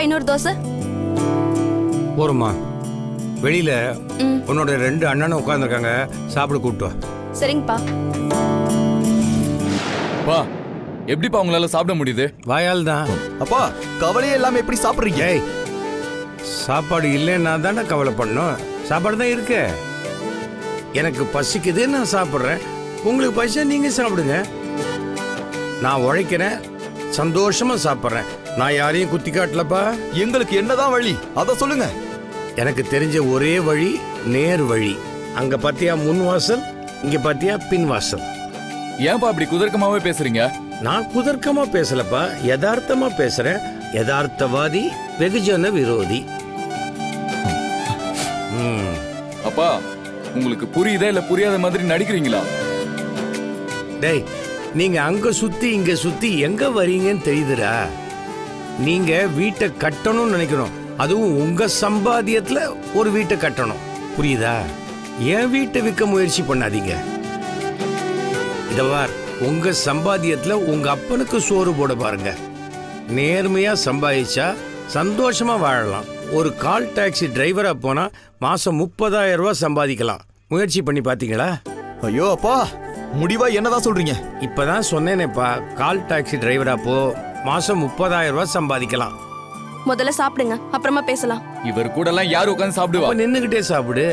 இன்னொரு தோசை. போறோமா? வெளியில உன்னோட 2 அண்ணனும் உட்காந்துருக்காங்க, சாப்பிட கூப்பிட்டு வா. சரிங்கப்பா. பா, எப்படிப்பா உங்களால சாப்பிட முடியுது? வாயால் தான். அப்பா, கவலையே இல்லாம எப்படி சாப்பிடுறீங்க? ஏய், சாப்பாடு இல்லைன்னா தானே கவலை பண்ணணும். சாப்பாடு தான் இருக்கு. எனக்கு பசிக்குது, நான் சாப்பிட்றேன். உங்களுக்கு பசிச்சா நீங்க சாப்பிடுங்க. நான் உழைக்கிறேன், சந்தோஷமா சாப்பிட்றேன். நான் யாரையும் குத்தி காட்டலப்பா. எங்களுக்கு என்னதான் வழி அத சொல்லுங்க. எனக்கு தெரிஞ்ச ஒரே வழி நேர் வழி. அங்க பாத்தியா முன் வாசல், இங்க பாத்தியா பின் வாசல். ஏன்பா இப்படி குதர்க்கமாவே பேசுறீங்க? நான் குதர்க்கமா பேசலப்பா, யதார்த்தமா பேசுறேன். யதார்த்தவாதி, வெகுஜன விரோதி. அப்பா, உங்களுக்கு புரியுதா இல்ல புரியாத மாதிரி நடிக்கிறீங்களா? டேய், நீங்க அங்க சுத்தி இங்க சுத்தி எங்க வரீங்கன்னு தெரியுதுடா. நீங்க வீட்டை கட்டணும்னு நினைக்கணும். அதுவும் உங்க சம்பாத்தியத்துல ஒரு வீட்டை கட்டணும். புரியுதா? என் வீட்டை விற்க முயற்சி பண்ணாதீங்க. இதவார், உங்க சம்பாத்தியத்துல உங்க அப்பனுக்கு சோறு போட பாருங்க. நேர்மையா சம்பாதிச்சா சந்தோஷமா வாழலாம். ஒரு கால் டாக்ஸி டிரைவரா போனா மாசம் 30,000 ரூபாய் சம்பாதிக்கலாம். முயற்சி பண்ணி பாத்தீங்களா? ஐயோ அப்பா, முடிவா என்னதான் சொல்றீங்க? இப்பதான் சொன்னேனேப்பா, கால் டாக்ஸி டிரைவரா போ, மாசம் 30,000 ரூபாய் சம்பாதிக்கலாம். முதல்ல சாப்பிடுங்க, அப்புறமா பேசலாம். இவர் கூட எல்லாம் யாரு உட்கார்ந்து சாப்பிடுவா? நின்னுகிட்டே சாப்பிடு.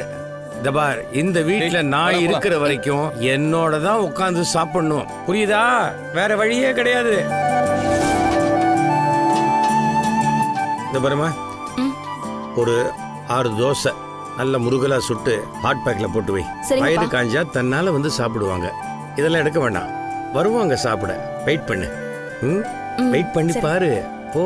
தபார், இந்த வீட்டுல நான் இருக்கிற வரைக்கும் என்னோட தான் உட்கார்ந்து சாப்பிடணும். புரியுதா? வேற வழியே கிடையாது. இந்த பாருமா, ஒரு 6 தோசை நல்ல முருகலா சுட்டு ஹாட் பேக்ல போட்டு வை. வயிறு காஞ்சா தன்னால வந்து சாப்பிடுவாங்க. இதெல்லாம் எடுக்க வேண்டாம், வருவாங்க சாப்பிட. வெயிட் பண்ணு. வெயிட் பண்ணி பாரு. போ.